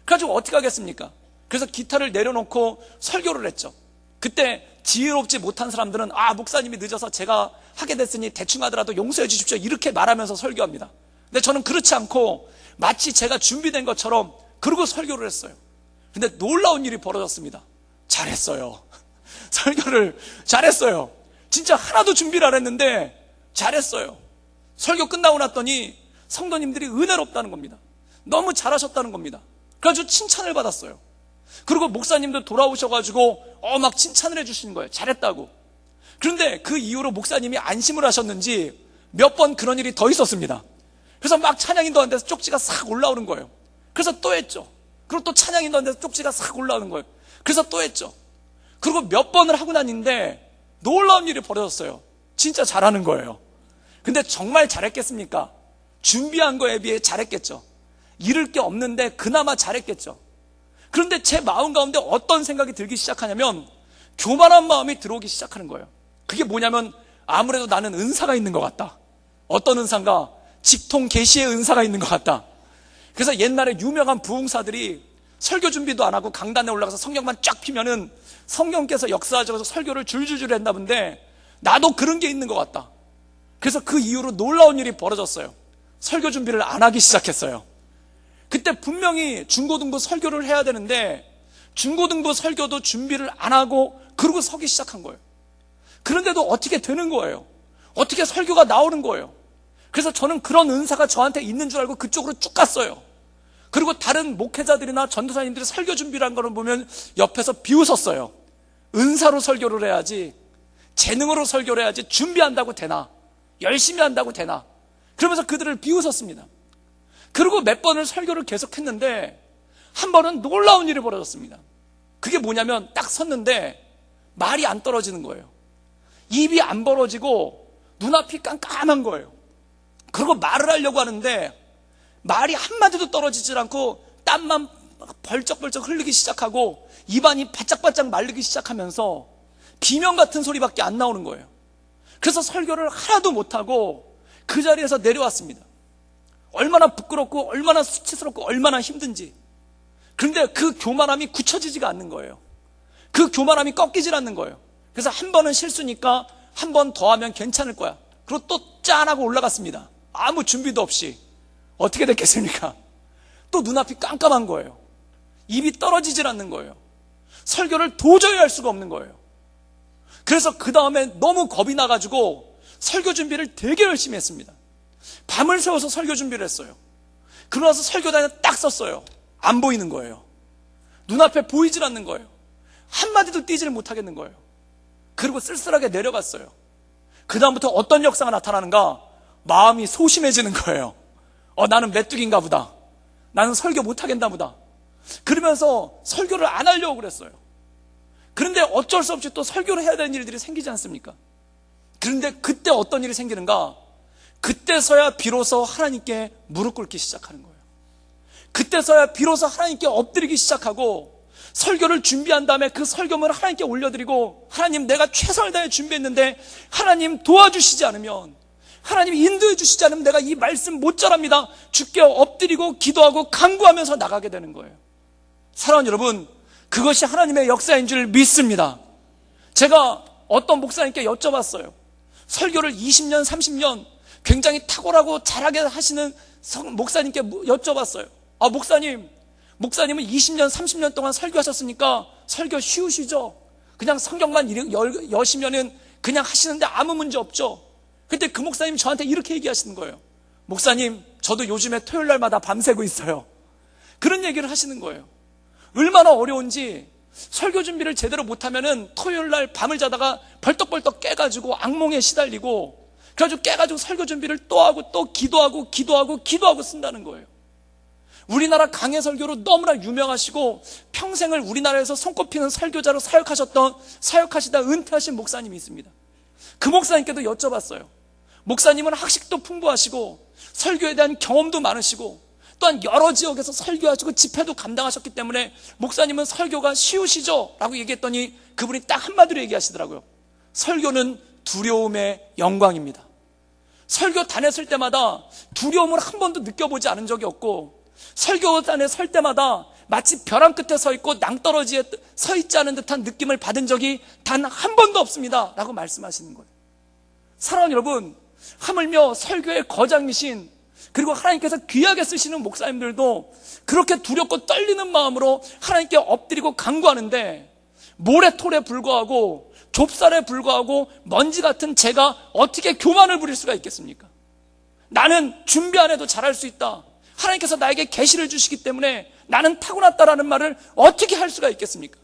그래가지고 어떻게 하겠습니까? 그래서 기타를 내려놓고 설교를 했죠. 그때 지혜롭지 못한 사람들은 목사님이 늦어서 제가 하게 됐으니 대충 하더라도 용서해 주십시오 이렇게 말하면서 설교합니다. 근데 저는 그렇지 않고 마치 제가 준비된 것처럼 그러고 설교를 했어요. 근데 놀라운 일이 벌어졌습니다. 잘했어요. 설교를 잘했어요. 진짜 하나도 준비를 안 했는데 잘했어요. 설교 끝나고 났더니 성도님들이 은혜롭다는 겁니다. 너무 잘하셨다는 겁니다. 그래가지고 칭찬을 받았어요. 그리고 목사님도 돌아오셔가지고 막 칭찬을 해주시는 거예요. 잘했다고. 그런데 그 이후로 목사님이 안심을 하셨는지 몇 번 그런 일이 더 있었습니다. 그래서 막 찬양인도 안 돼서 쪽지가 싹 올라오는 거예요. 그래서 또 했죠. 그리고 또 찬양인도 안 돼서 쪽지가 싹 올라오는 거예요. 그래서 또 했죠. 그리고 몇 번을 하고 다니는데 놀라운 일이 벌어졌어요. 진짜 잘하는 거예요. 근데 정말 잘했겠습니까? 준비한 거에 비해 잘했겠죠. 잃을 게 없는데 그나마 잘했겠죠. 그런데 제 마음 가운데 어떤 생각이 들기 시작하냐면 교만한 마음이 들어오기 시작하는 거예요. 그게 뭐냐면 아무래도 나는 은사가 있는 것 같다. 어떤 은사인가? 직통 계시의 은사가 있는 것 같다. 그래서 옛날에 유명한 부흥사들이 설교 준비도 안 하고 강단에 올라가서 성경만 쫙 피면은 성령께서 역사하셔서 설교를 줄줄줄 했나 본데 나도 그런 게 있는 것 같다. 그래서 그 이후로 놀라운 일이 벌어졌어요. 설교 준비를 안 하기 시작했어요. 그때 분명히 중고등부 설교를 해야 되는데 중고등부 설교도 준비를 안 하고 그러고 서기 시작한 거예요. 그런데도 어떻게 되는 거예요. 어떻게 설교가 나오는 거예요. 그래서 저는 그런 은사가 저한테 있는 줄 알고 그쪽으로 쭉 갔어요. 그리고 다른 목회자들이나 전도사님들이 설교 준비를 한 거를 보면 옆에서 비웃었어요. 은사로 설교를 해야지, 재능으로 설교를 해야지 준비한다고 되나, 열심히 한다고 되나, 그러면서 그들을 비웃었습니다. 그리고 몇 번을 설교를 계속했는데 한 번은 놀라운 일이 벌어졌습니다. 그게 뭐냐면 딱 섰는데 말이 안 떨어지는 거예요. 입이 안 벌어지고 눈앞이 깜깜한 거예요. 그리고 말을 하려고 하는데 말이 한마디도 떨어지질 않고 땀만 벌쩍벌쩍 흘리기 시작하고 입안이 바짝바짝 말리기 시작하면서 비명 같은 소리밖에 안 나오는 거예요. 그래서 설교를 하나도 못하고 그 자리에서 내려왔습니다. 얼마나 부끄럽고 얼마나 수치스럽고 얼마나 힘든지. 그런데 그 교만함이 굳혀지지가 않는 거예요. 그 교만함이 꺾이질 않는 거예요. 그래서 한 번은 실수니까 한 번 더 하면 괜찮을 거야. 그리고 또 짠하고 올라갔습니다. 아무 준비도 없이. 어떻게 됐겠습니까? 또 눈앞이 깜깜한 거예요. 입이 떨어지질 않는 거예요. 설교를 도저히 할 수가 없는 거예요. 그래서 그 다음에 너무 겁이 나가지고 설교 준비를 되게 열심히 했습니다. 밤을 새워서 설교 준비를 했어요. 그러고 나서 설교단에 딱 섰어요. 안 보이는 거예요. 눈앞에 보이질 않는 거예요. 한마디도 띄지를 못하겠는 거예요. 그리고 쓸쓸하게 내려갔어요. 그 다음부터 어떤 역사가 나타나는가? 마음이 소심해지는 거예요. 나는 메뚜기인가 보다. 나는 설교 못하겠나 보다. 그러면서 설교를 안 하려고 그랬어요. 그런데 어쩔 수 없이 또 설교를 해야 되는 일들이 생기지 않습니까? 그런데 그때 어떤 일이 생기는가? 그때서야 비로소 하나님께 무릎 꿇기 시작하는 거예요. 그때서야 비로소 하나님께 엎드리기 시작하고 설교를 준비한 다음에 그 설교문을 하나님께 올려드리고 하나님 내가 최선을 다해 준비했는데 하나님 도와주시지 않으면 하나님 인도해 주시지 않으면 내가 이 말씀 못 전합니다. 주께 엎드리고 기도하고 간구하면서 나가게 되는 거예요. 사랑하는 여러분, 그것이 하나님의 역사인 줄 믿습니다. 제가 어떤 목사님께 여쭤봤어요. 설교를 20년, 30년 굉장히 탁월하고 잘하게 하시는 목사님께 여쭤봤어요. 목사님은 20년, 30년 동안 설교하셨으니까 설교 쉬우시죠? 그냥 성경만 여시면은 그냥 하시는데 아무 문제 없죠? 근데 그 목사님 저한테 이렇게 얘기하시는 거예요. 목사님, 저도 요즘에 토요일 날마다 밤새고 있어요. 그런 얘기를 하시는 거예요. 얼마나 어려운지 설교 준비를 제대로 못하면은 토요일 날 밤을 자다가 벌떡벌떡 깨가지고 악몽에 시달리고 그래가지고 깨가지고 설교 준비를 또 하고 또 기도하고 쓴다는 거예요. 우리나라 강해 설교로 너무나 유명하시고 평생을 우리나라에서 손꼽히는 설교자로 사역하시다 은퇴하신 목사님이 있습니다. 그 목사님께도 여쭤봤어요. 목사님은 학식도 풍부하시고 설교에 대한 경험도 많으시고 또한 여러 지역에서 설교하시고 집회도 감당하셨기 때문에 목사님은 설교가 쉬우시죠? 라고 얘기했더니 그분이 딱 한마디로 얘기하시더라고요. 설교는 두려움의 영광입니다. 설교 다녔을 때마다 두려움을 한 번도 느껴보지 않은 적이 없고, 설교단에 설 때마다 마치 벼랑 끝에 서 있고 낭떠러지에 서 있지 않은 듯한 느낌을 받은 적이 단 한 번도 없습니다 라고 말씀하시는 거예요. 사랑하는 여러분, 하물며 설교의 거장이신, 그리고 하나님께서 귀하게 쓰시는 목사님들도 그렇게 두렵고 떨리는 마음으로 하나님께 엎드리고 간구하는데, 모래톨에 불과하고 좁쌀에 불과하고 먼지 같은 제가 어떻게 교만을 부릴 수가 있겠습니까? 나는 준비 안 해도 잘할 수 있다, 하나님께서 나에게 계시를 주시기 때문에 나는 타고났다라는 말을 어떻게 할 수가 있겠습니까?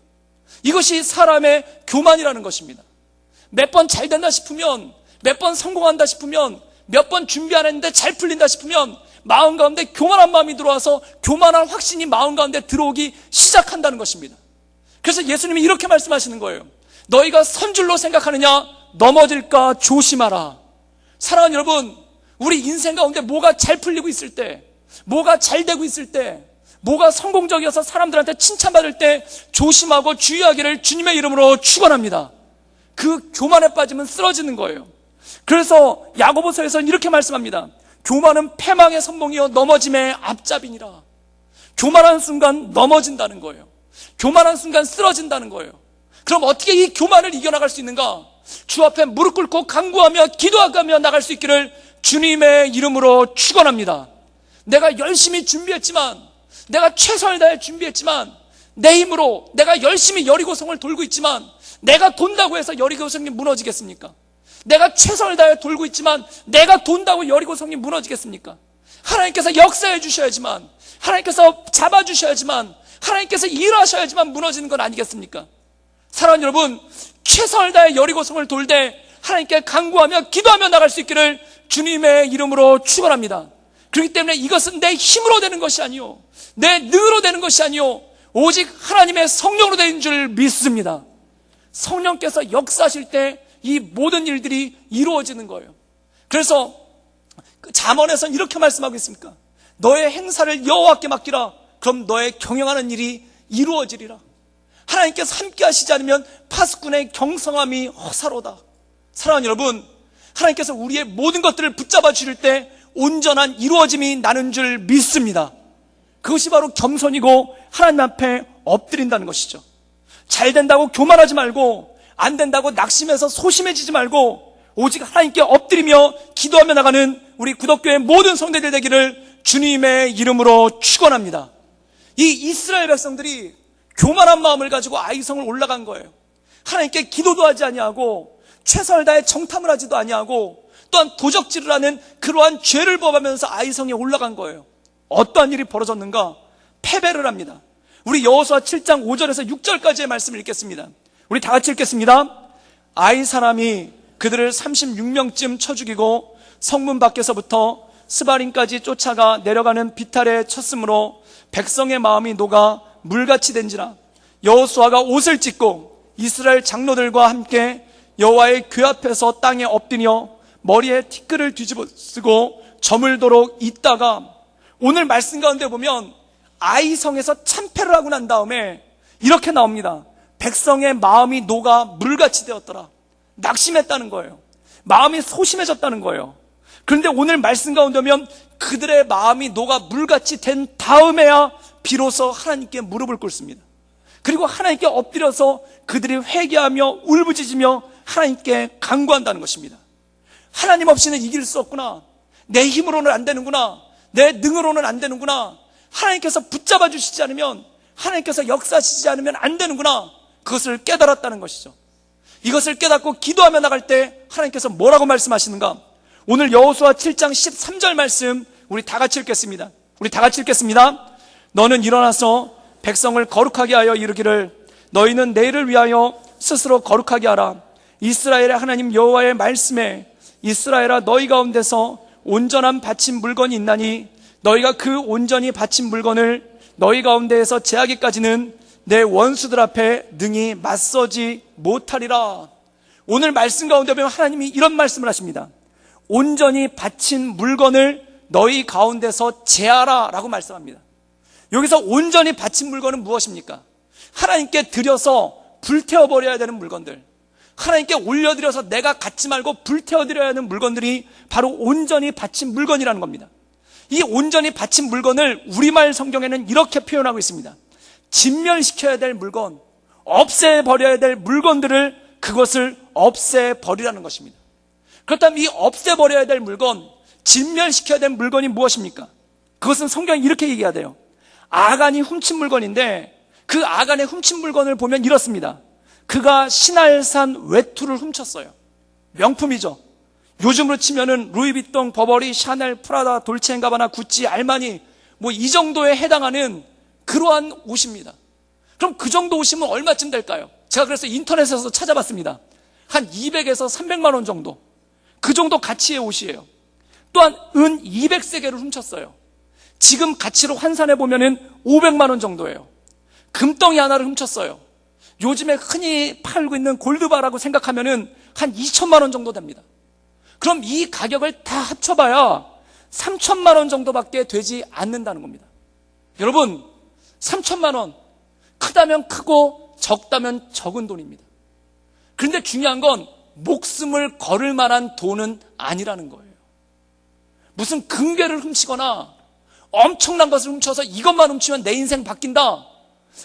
이것이 사람의 교만이라는 것입니다. 몇 번 잘 된다 싶으면, 몇 번 성공한다 싶으면, 몇 번 준비 안 했는데 잘 풀린다 싶으면 마음 가운데 교만한 마음이 들어와서 교만한 확신이 마음 가운데 들어오기 시작한다는 것입니다. 그래서 예수님이 이렇게 말씀하시는 거예요. 너희가 선 줄로 생각하느냐? 넘어질까 조심하라. 사랑하는 여러분, 우리 인생 가운데 뭐가 잘 풀리고 있을 때, 뭐가 잘 되고 있을 때, 뭐가 성공적이어서 사람들한테 칭찬받을 때 조심하고 주의하기를 주님의 이름으로 축원합니다. 그 교만에 빠지면 쓰러지는 거예요. 그래서 야고보서에서는 이렇게 말씀합니다. 교만은 패망의 선봉이요 넘어짐의 앞잡이니라. 교만한 순간 넘어진다는 거예요. 교만한 순간 쓰러진다는 거예요. 그럼 어떻게 이 교만을 이겨나갈 수 있는가? 주 앞에 무릎 꿇고 간구하며 기도하며 나갈 수 있기를 주님의 이름으로 축원합니다. 내가 열심히 준비했지만, 내가 최선을 다해 준비했지만, 내 힘으로 내가 열심히 여리고성을 돌고 있지만, 내가 돈다고 해서 여리고성이 무너지겠습니까? 내가 최선을 다해 돌고 있지만 내가 돈다고 여리고성이 무너지겠습니까? 하나님께서 역사해 주셔야지만, 하나님께서 잡아주셔야지만, 하나님께서 일하셔야지만 무너지는 건 아니겠습니까? 사랑하는 여러분, 최선을 다해 여리고성을 돌되 하나님께 간구하며 기도하며 나갈 수 있기를 주님의 이름으로 축원합니다. 그렇기 때문에 이것은 내 힘으로 되는 것이 아니요, 내 능으로 되는 것이 아니요, 오직 하나님의 성령으로 되는 줄 믿습니다. 성령께서 역사하실 때 이 모든 일들이 이루어지는 거예요. 그래서 잠언에서는 이렇게 말씀하고 있습니까? 너의 행사를 여호와께 맡기라. 그럼 너의 경영하는 일이 이루어지리라. 하나님께서 함께 하시지 않으면 파수꾼의 경성함이 허사로다. 사랑하는 여러분, 하나님께서 우리의 모든 것들을 붙잡아 주실 때 온전한 이루어짐이 나는 줄 믿습니다. 그것이 바로 겸손이고 하나님 앞에 엎드린다는 것이죠. 잘 된다고 교만하지 말고, 안 된다고 낙심해서 소심해지지 말고, 오직 하나님께 엎드리며 기도하며 나가는 우리 구덕교회 모든 성도들 되기를 주님의 이름으로 축원합니다. 이 이스라엘 백성들이 교만한 마음을 가지고 아이성을 올라간 거예요. 하나님께 기도도 하지 아니하고 최선을 다해 정탐을 하지도 아니하고 또한 도적질을 하는 그러한 죄를 범하면서 아이성에 올라간 거예요. 어떠한 일이 벌어졌는가? 패배를 합니다. 우리 여호수아 7장 5절에서 6절까지의 말씀을 읽겠습니다. 우리 다 같이 읽겠습니다. 아이 사람이 그들을 36명쯤 쳐 죽이고 성문 밖에서부터 스바림까지 쫓아가 내려가는 비탈에 쳤으므로 백성의 마음이 녹아 물같이 된지라. 여호수아가 옷을 찢고 이스라엘 장로들과 함께 여호와의 궤 앞에서 땅에 엎드려 머리에 티끌을 뒤집어 쓰고 저물도록 있다가, 오늘 말씀 가운데 보면 아이성에서 참패를 하고 난 다음에 이렇게 나옵니다. 백성의 마음이 녹아 물같이 되었더라. 낙심했다는 거예요. 마음이 소심해졌다는 거예요. 그런데 오늘 말씀 가운데 보면 그들의 마음이 녹아 물같이 된 다음에야 비로소 하나님께 무릎을 꿇습니다. 그리고 하나님께 엎드려서 그들이 회개하며 울부짖으며 하나님께 간구한다는 것입니다. 하나님 없이는 이길 수 없구나, 내 힘으로는 안 되는구나, 내 능으로는 안 되는구나, 하나님께서 붙잡아 주시지 않으면, 하나님께서 역사하시지 않으면 안 되는구나, 그것을 깨달았다는 것이죠. 이것을 깨닫고 기도하며 나갈 때 하나님께서 뭐라고 말씀하시는가? 오늘 여호수아 7장 13절 말씀 우리 다 같이 읽겠습니다. 우리 다 같이 읽겠습니다. 너는 일어나서 백성을 거룩하게 하여 이르기를 너희는 내일을 위하여 스스로 거룩하게 하라. 이스라엘의 하나님 여호와의 말씀에 이스라엘아 너희 가운데서 온전한 바친 물건이 있나니 너희가 그 온전히 바친 물건을 너희 가운데에서 제하기까지는 내 원수들 앞에 능히 맞서지 못하리라. 오늘 말씀 가운데 보면 하나님이 이런 말씀을 하십니다. 온전히 바친 물건을 너희 가운데서 제하라 라고 말씀합니다. 여기서 온전히 바친 물건은 무엇입니까? 하나님께 드려서 불태워버려야 되는 물건들, 하나님께 올려드려서 내가 갖지 말고 불태워드려야 하는 물건들이 바로 온전히 바친 물건이라는 겁니다. 이 온전히 바친 물건을 우리말 성경에는 이렇게 표현하고 있습니다. 진멸시켜야 될 물건, 없애버려야 될 물건들을 그것을 없애버리라는 것입니다. 그렇다면 이 없애버려야 될 물건, 진멸시켜야 될 물건이 무엇입니까? 그것은 성경이 이렇게 얘기하대요. 아간이 훔친 물건인데 그 아간의 훔친 물건을 보면 이렇습니다. 그가 신할산 외투를 훔쳤어요. 명품이죠. 요즘으로 치면은 루이비통, 버버리, 샤넬, 프라다, 돌체앤가바나, 구찌, 알마니 이 정도에 해당하는 그러한 옷입니다. 그럼 그 정도 옷이면 얼마쯤 될까요? 제가 그래서 인터넷에서 찾아봤습니다. 한 200에서 300만 원 정도. 그 정도 가치의 옷이에요. 또한 은 200세겔을 훔쳤어요. 지금 가치로 환산해 보면은 500만 원 정도예요. 금덩이 하나를 훔쳤어요. 요즘에 흔히 팔고 있는 골드바라고 생각하면은 한 2천만 원 정도 됩니다. 그럼 이 가격을 다 합쳐봐야 3천만 원 정도밖에 되지 않는다는 겁니다. 여러분, 3천만 원, 크다면 크고 적다면 적은 돈입니다. 그런데 중요한 건 목숨을 걸을 만한 돈은 아니라는 거예요. 무슨 금괴를 훔치거나 엄청난 것을 훔쳐서 이것만 훔치면 내 인생 바뀐다,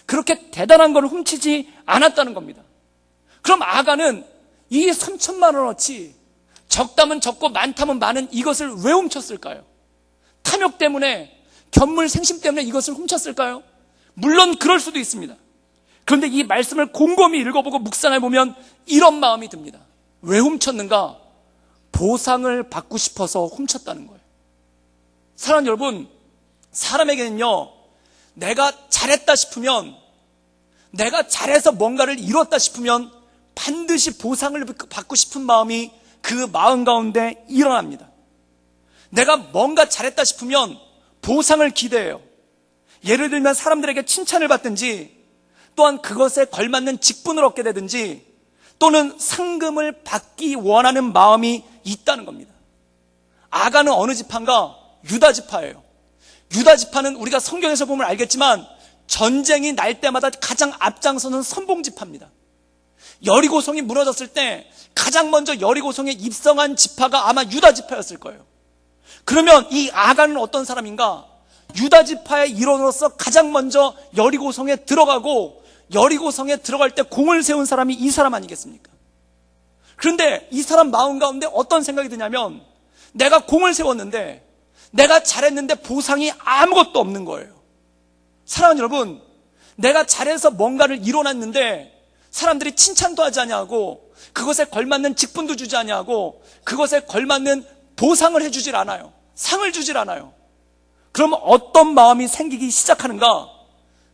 그렇게 대단한 걸 훔치지 않았다는 겁니다. 그럼 아간은 이 3천만 원어치 적다면 적고 많다면 많은 이것을 왜 훔쳤을까요? 탐욕 때문에, 견물 생심 때문에 이것을 훔쳤을까요? 물론 그럴 수도 있습니다. 그런데 이 말씀을 곰곰이 읽어보고 묵상해 보면 이런 마음이 듭니다. 왜 훔쳤는가? 보상을 받고 싶어서 훔쳤다는 거예요. 사랑하는 여러분, 사람에게는요, 내가 잘했다 싶으면, 내가 잘해서 뭔가를 이뤘다 싶으면 반드시 보상을 받고 싶은 마음이 그 마음 가운데 일어납니다. 내가 뭔가 잘했다 싶으면 보상을 기대해요. 예를 들면 사람들에게 칭찬을 받든지, 또한 그것에 걸맞는 직분을 얻게 되든지, 또는 상금을 받기 원하는 마음이 있다는 겁니다. 아간은 어느 지파인가? 유다 지파예요. 유다 지파는 우리가 성경에서 보면 알겠지만 전쟁이 날 때마다 가장 앞장서는 선봉 지파입니다. 여리고성이 무너졌을 때 가장 먼저 여리고성에 입성한 지파가 아마 유다 지파였을 거예요. 그러면 이 아간은 어떤 사람인가? 유다 지파의 일원으로서 가장 먼저 여리고성에 들어가고, 여리고성에 들어갈 때 공을 세운 사람이 이 사람 아니겠습니까? 그런데 이 사람 마음 가운데 어떤 생각이 드냐면, 내가 공을 세웠는데, 내가 잘했는데 보상이 아무것도 없는 거예요. 사랑하는 여러분, 내가 잘해서 뭔가를 이뤄놨는데 사람들이 칭찬도 하지 아니하고, 그것에 걸맞는 직분도 주지 아니하고, 그것에 걸맞는 보상을 해주질 않아요. 상을 주질 않아요. 그러면 어떤 마음이 생기기 시작하는가?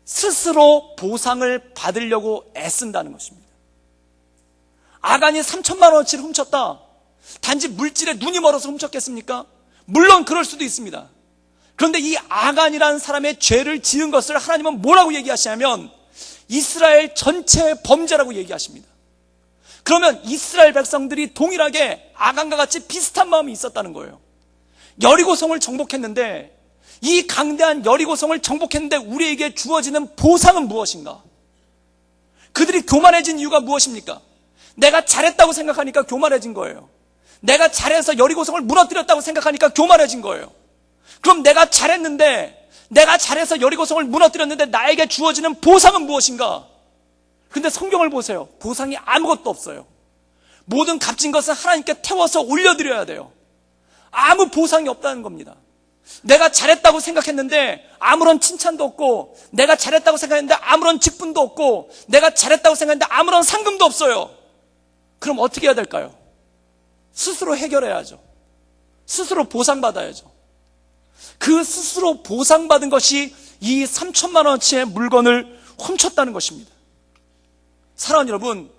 스스로 보상을 받으려고 애쓴다는 것입니다. 아간이 3천만 원어치를 훔쳤다. 단지 물질에 눈이 멀어서 훔쳤겠습니까? 물론 그럴 수도 있습니다. 그런데 이 아간이라는 사람의 죄를 지은 것을 하나님은 뭐라고 얘기하시냐면 이스라엘 전체의 범죄라고 얘기하십니다. 그러면 이스라엘 백성들이 동일하게 아간과 같이 비슷한 마음이 있었다는 거예요. 여리고성을 정복했는데, 이 강대한 여리고성을 정복했는데 우리에게 주어지는 보상은 무엇인가? 그들이 교만해진 이유가 무엇입니까? 내가 잘했다고 생각하니까 교만해진 거예요. 내가 잘해서 여리고성을 무너뜨렸다고 생각하니까 교만해진 거예요. 그럼 내가 잘했는데, 내가 잘해서 여리고성을 무너뜨렸는데 나에게 주어지는 보상은 무엇인가? 근데 성경을 보세요. 보상이 아무것도 없어요. 모든 값진 것은 하나님께 태워서 올려드려야 돼요. 아무 보상이 없다는 겁니다. 내가 잘했다고 생각했는데 아무런 칭찬도 없고, 내가 잘했다고 생각했는데 아무런 직분도 없고, 내가 잘했다고 생각했는데 아무런 상금도 없어요. 그럼 어떻게 해야 될까요? 스스로 해결해야죠. 스스로 보상받아야죠. 그 스스로 보상받은 것이 이 3천만 원어치의 물건을 훔쳤다는 것입니다. 사랑하는 여러분,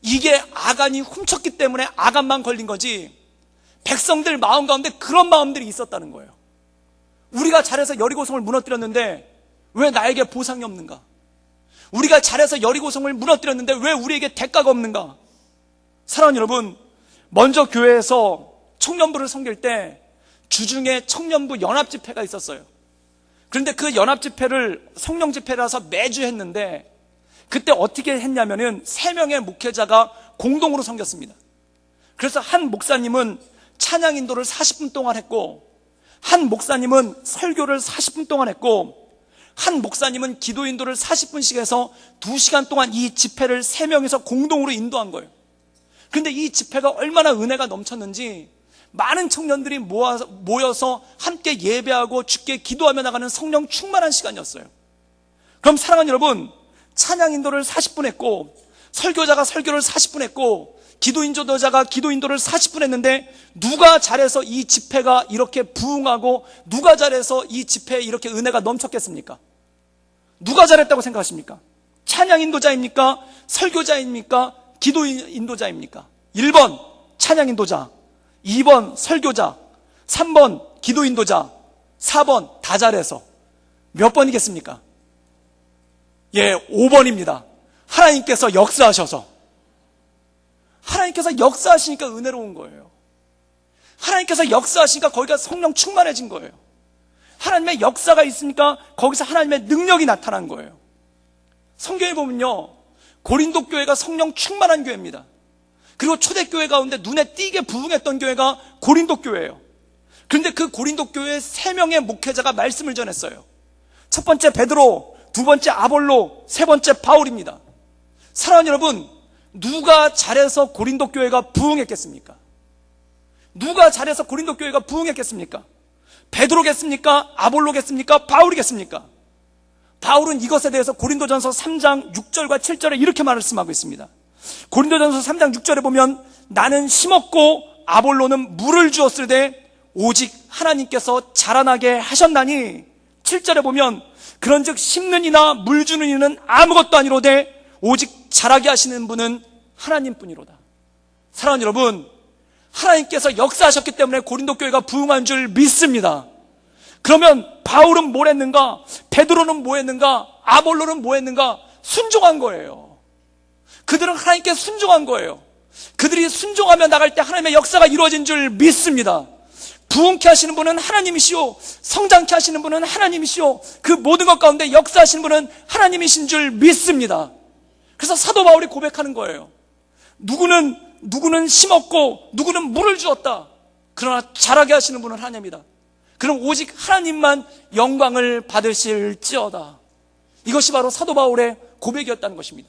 이게 아간이 훔쳤기 때문에 아간만 걸린 거지, 백성들 마음 가운데 그런 마음들이 있었다는 거예요. 우리가 잘해서 여리고성을 무너뜨렸는데 왜 나에게 보상이 없는가? 우리가 잘해서 여리고성을 무너뜨렸는데 왜 우리에게 대가가 없는가? 사랑하는 여러분, 먼저 교회에서 청년부를 섬길 때 주중에 청년부 연합집회가 있었어요. 그런데 그 연합집회를 성령집회라서 매주 했는데, 그때 어떻게 했냐면은 3명의 목회자가 공동으로 섬겼습니다. 그래서 한 목사님은 찬양 인도를 40분 동안 했고, 한 목사님은 설교를 40분 동안 했고, 한 목사님은 기도 인도를 40분씩 해서 2시간 동안 이 집회를 3명이서 공동으로 인도한 거예요. 근데 이 집회가 얼마나 은혜가 넘쳤는지 많은 청년들이 모여서 함께 예배하고 주께 기도하며 나가는 성령 충만한 시간이었어요. 그럼 사랑하는 여러분, 찬양 인도를 40분 했고, 설교자가 설교를 40분 했고, 기도 인도자가 기도 인도를 40분 했는데, 누가 잘해서 이 집회가 이렇게 부흥하고, 누가 잘해서 이 집회에 이렇게 은혜가 넘쳤겠습니까? 누가 잘했다고 생각하십니까? 찬양 인도자입니까? 설교자입니까? 기도 인도자입니까? 1번 찬양 인도자, 2번 설교자, 3번 기도 인도자, 4번 다 잘해서. 몇 번이겠습니까? 예, 5번입니다. 하나님께서 역사하셔서. 하나님께서 역사하시니까 은혜로운 거예요. 하나님께서 역사하시니까 거기가 성령 충만해진 거예요. 하나님의 역사가 있으니까 거기서 하나님의 능력이 나타난 거예요. 성경에 보면요, 고린도 교회가 성령 충만한 교회입니다. 그리고 초대교회 가운데 눈에 띄게 부흥했던 교회가 고린도 교회예요. 그런데 그 고린도 교회에 3명의 목회자가 말씀을 전했어요. 첫 번째 베드로, 두 번째 아볼로, 세 번째 바울입니다. 사랑하는 여러분, 누가 잘해서 고린도 교회가 부흥했겠습니까? 누가 잘해서 고린도 교회가 부흥했겠습니까? 베드로겠습니까? 아볼로겠습니까? 바울이겠습니까? 바울은 이것에 대해서 고린도전서 3장 6절과 7절에 이렇게 말씀하고 있습니다. 고린도전서 3장 6절에 보면, 나는 심었고 아볼로는 물을 주었으되 오직 하나님께서 자라나게 하셨나니, 7절에 보면, 그런즉 심는 이나 물 주는 이는 아무것도 아니로되 오직 자라게 하시는 분은 하나님뿐이로다. 사랑하는 여러분, 하나님께서 역사하셨기 때문에 고린도 교회가 부흥한 줄 믿습니다. 그러면 바울은 뭘 했는가? 베드로는 뭐 했는가? 아볼로는 뭐 했는가? 순종한 거예요. 그들은 하나님께 순종한 거예요. 그들이 순종하며 나갈 때 하나님의 역사가 이루어진 줄 믿습니다. 부흥케 하시는 분은 하나님이시오, 성장케 하시는 분은 하나님이시오, 그 모든 것 가운데 역사하시는 분은 하나님이신 줄 믿습니다. 그래서 사도 바울이 고백하는 거예요. 누구는 심었고 누구는 물을 주었다. 그러나 자라게 하시는 분은 하나님이다. 그럼 오직 하나님만 영광을 받으실지어다. 이것이 바로 사도 바울의 고백이었다는 것입니다.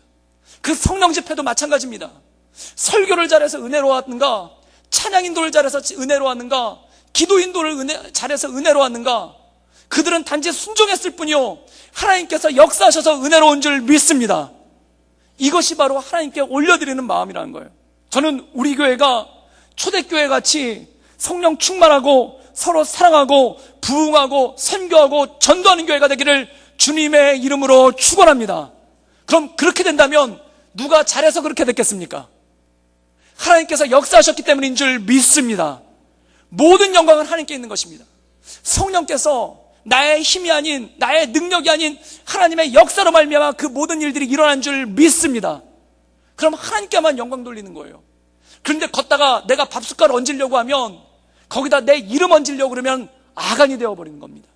그 성령 집회도 마찬가지입니다. 설교를 잘해서 은혜로웠는가? 찬양 인도를 잘해서 은혜로웠는가? 기도 인도를 잘해서 은혜로웠는가? 그들은 단지 순종했을 뿐이요, 하나님께서 역사하셔서 은혜로운 줄 믿습니다. 이것이 바로 하나님께 올려드리는 마음이라는 거예요. 저는 우리 교회가 초대교회 같이 성령 충만하고 서로 사랑하고 부흥하고 선교하고 전도하는 교회가 되기를 주님의 이름으로 축원합니다. 그럼 그렇게 된다면 누가 잘해서 그렇게 됐겠습니까? 하나님께서 역사하셨기 때문인 줄 믿습니다. 모든 영광은 하나님께 있는 것입니다. 성령께서 나의 힘이 아닌, 나의 능력이 아닌 하나님의 역사로 말미암아 그 모든 일들이 일어난 줄 믿습니다. 그럼 하나님께만 영광 돌리는 거예요. 그런데 걷다가 내가 밥숟가락 얹으려고 하면, 거기다 내 이름 얹으려고 그러면 아간이 되어버리는 겁니다.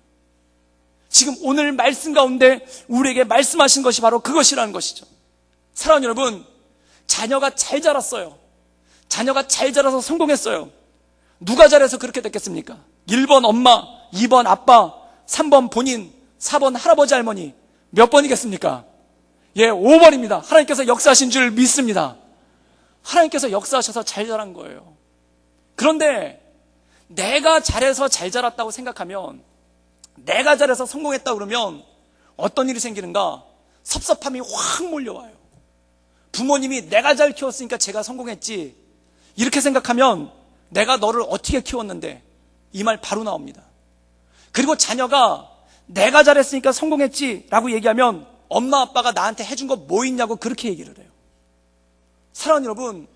지금 오늘 말씀 가운데 우리에게 말씀하신 것이 바로 그것이라는 것이죠. 사랑하는 여러분, 자녀가 잘 자랐어요. 자녀가 잘 자라서 성공했어요. 누가 잘해서 그렇게 됐겠습니까? 1번 엄마, 2번 아빠, 3번 본인, 4번 할아버지 할머니. 몇 번이겠습니까? 예, 5번입니다. 하나님께서 역사하신 줄 믿습니다. 하나님께서 역사하셔서 잘 자란 거예요. 그런데 내가 잘해서 잘 자랐다고 생각하면, 내가 잘해서 성공했다고 그러면 어떤 일이 생기는가? 섭섭함이 확 몰려와요. 부모님이 내가 잘 키웠으니까 제가 성공했지, 이렇게 생각하면 내가 너를 어떻게 키웠는데, 이 말 바로 나옵니다. 그리고 자녀가 내가 잘했으니까 성공했지 라고 얘기하면 엄마 아빠가 나한테 해준 거 뭐 있냐고 그렇게 얘기를 해요. 사랑하는 여러분,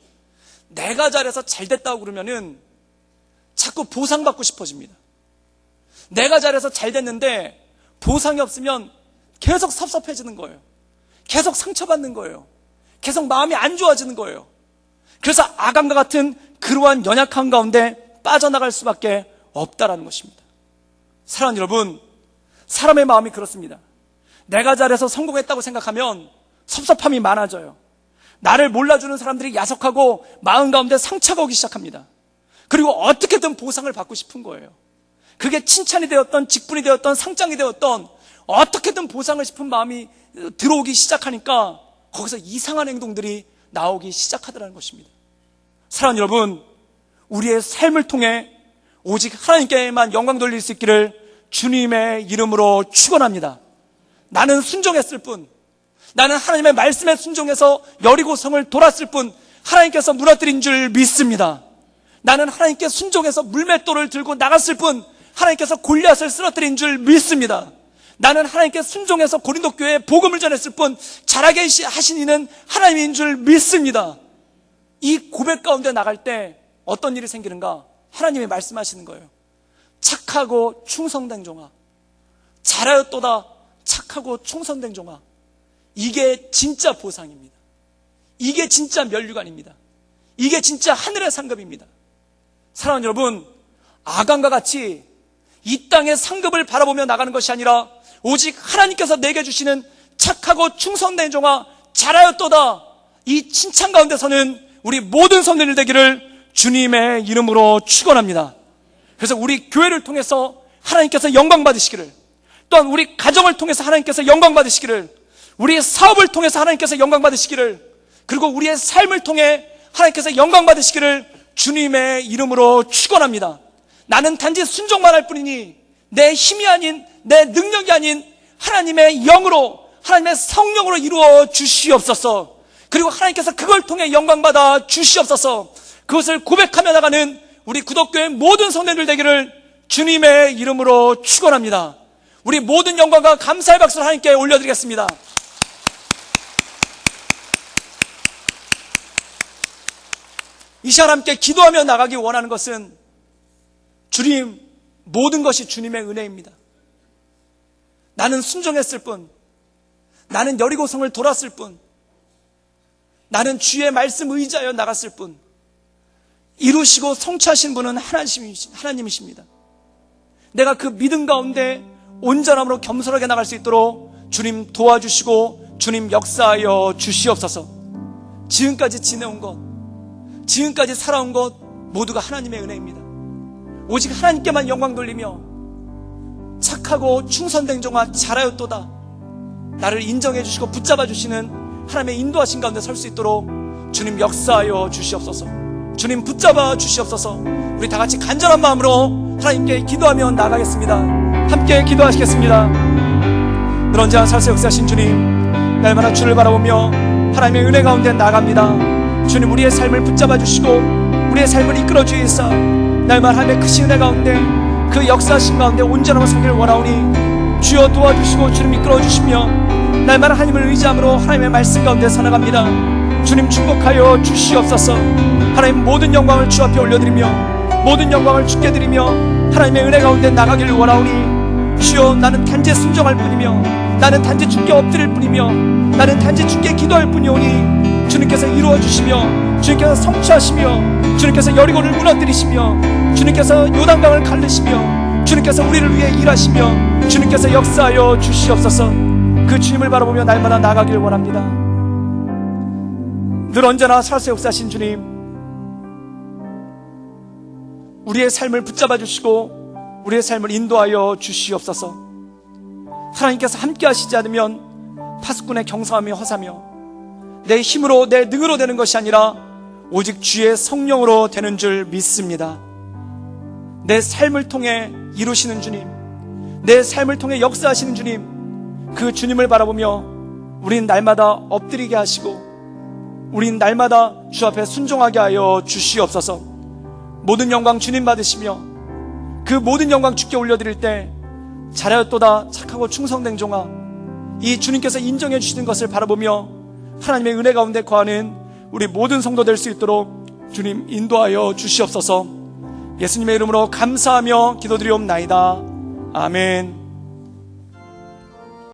내가 잘해서 잘 됐다고 그러면은 자꾸 보상받고 싶어집니다. 내가 잘해서 잘 됐는데 보상이 없으면 계속 섭섭해지는 거예요. 계속 상처받는 거예요. 계속 마음이 안 좋아지는 거예요. 그래서 아간과 같은 그러한 연약한 가운데 빠져나갈 수밖에 없다라는 것입니다. 사랑하는 여러분, 사람의 마음이 그렇습니다. 내가 잘해서 성공했다고 생각하면 섭섭함이 많아져요. 나를 몰라주는 사람들이 야속하고 마음 가운데 상처가 오기 시작합니다. 그리고 어떻게든 보상을 받고 싶은 거예요. 그게 칭찬이 되었던, 직분이 되었던, 상장이 되었던, 어떻게든 보상을 싶은 마음이 들어오기 시작하니까 거기서 이상한 행동들이 나오기 시작하더라는 것입니다. 사랑하는 여러분, 우리의 삶을 통해 오직 하나님께만 영광 돌릴 수 있기를 주님의 이름으로 축원합니다. 나는 순종했을 뿐, 나는 하나님의 말씀에 순종해서 여리고성을 돌았을 뿐 하나님께서 무너뜨린 줄 믿습니다. 나는 하나님께 순종해서 물맷돌을 들고 나갔을 뿐 하나님께서 골리앗을 쓰러뜨린 줄 믿습니다. 나는 하나님께 순종해서 고린도 교회에 복음을 전했을 뿐 잘하게 하신 이는 하나님인 줄 믿습니다. 이 고백 가운데 나갈 때 어떤 일이 생기는가? 하나님이 말씀하시는 거예요. 착하고 충성된 종아, 잘하였도다. 착하고 충성된 종아, 이게 진짜 보상입니다. 이게 진짜 면류관입니다. 이게 진짜 하늘의 상급입니다. 사랑하는 여러분, 아간과 같이 이 땅의 상급을 바라보며 나가는 것이 아니라 오직 하나님께서 내게 주시는 착하고 충성된 종아, 잘하였도다. 이 칭찬 가운데서는 우리 모든 성도들 되기를 주님의 이름으로 축원합니다. 그래서 우리 교회를 통해서 하나님께서 영광 받으시기를, 또한 우리 가정을 통해서 하나님께서 영광 받으시기를, 우리의 사업을 통해서 하나님께서 영광 받으시기를, 그리고 우리의 삶을 통해 하나님께서 영광 받으시기를 주님의 이름으로 축원합니다. 나는 단지 순종만 할 뿐이니 내 힘이 아닌, 내 능력이 아닌 하나님의 영으로, 하나님의 성령으로 이루어 주시옵소서. 그리고 하나님께서 그걸 통해 영광 받아 주시옵소서. 그것을 고백하며 나가는 우리 구독교회 모든 성도들 되기를 주님의 이름으로 축원합니다. 우리 모든 영광과 감사의 박수를 하나님께 올려드리겠습니다. 이 시간 함께 기도하며 나가기 원하는 것은 주님, 모든 것이 주님의 은혜입니다. 나는 순종했을 뿐, 나는 여리고성을 돌았을 뿐, 나는 주의 말씀 의지하여 나갔을 뿐, 이루시고 성취하신 분은 하나님이십니다. 내가 그 믿음 가운데 온전함으로 겸손하게 나갈 수 있도록 주님 도와주시고 주님 역사하여 주시옵소서. 지금까지 지내온 것, 지금까지 살아온 것 모두가 하나님의 은혜입니다. 오직 하나님께만 영광 돌리며 착하고 충성된 종아, 잘하였도다. 나를 인정해 주시고 붙잡아 주시는 하나님의 인도하신 가운데 설 수 있도록 주님 역사하여 주시옵소서. 주님 붙잡아 주시옵소서. 우리 다 같이 간절한 마음으로 하나님께 기도하며 나가겠습니다. 함께 기도하시겠습니다. 늘 언제나 살세 역사하신 주님, 날마다 주를 바라보며 하나님의 은혜 가운데 나갑니다. 주님, 우리의 삶을 붙잡아 주시고 우리의 삶을 이끌어 주이사 날마다 하나님의 크신 은혜 가운데 그 역사하신 가운데 온전하고 살기를 원하오니 주여 도와주시고 주님 이끌어 주시며 날마다 하나님을 의지함으로 하나님의 말씀 가운데 살아갑니다. 주님 축복하여 주시옵소서. 하나님 모든 영광을 주 앞에 올려드리며 모든 영광을 주께 드리며 하나님의 은혜 가운데 나가기를 원하오니 주여, 나는 단지 순종할 뿐이며 나는 단지 주께 엎드릴 뿐이며 나는 단지 주께 기도할 뿐이오니 주님께서 이루어 주시며 주님께서 성취하시며 주님께서 여리고를 무너뜨리시며 주님께서 요단강을 갈르시며 주님께서 우리를 위해 일하시며 주님께서 역사하여 주시옵소서. 그 주님을 바라보며 날마다 나가길 원합니다. 늘 언제나 살아서 역사하신 주님, 우리의 삶을 붙잡아 주시고 우리의 삶을 인도하여 주시옵소서. 하나님께서 함께 하시지 않으면 파수꾼의 경사함이 허사며 내 힘으로 내 능으로 되는 것이 아니라 오직 주의 성령으로 되는 줄 믿습니다. 내 삶을 통해 이루시는 주님, 내 삶을 통해 역사하시는 주님, 그 주님을 바라보며 우린 날마다 엎드리게 하시고 우린 날마다 주 앞에 순종하게 하여 주시옵소서. 모든 영광 주님 받으시며 그 모든 영광 주께 올려드릴 때 잘하였도다 착하고 충성된 종아, 이 주님께서 인정해 주시는 것을 바라보며 하나님의 은혜 가운데 거하는 우리 모든 성도 될 수 있도록 주님 인도하여 주시옵소서. 예수님의 이름으로 감사하며 기도드리옵나이다. 아멘.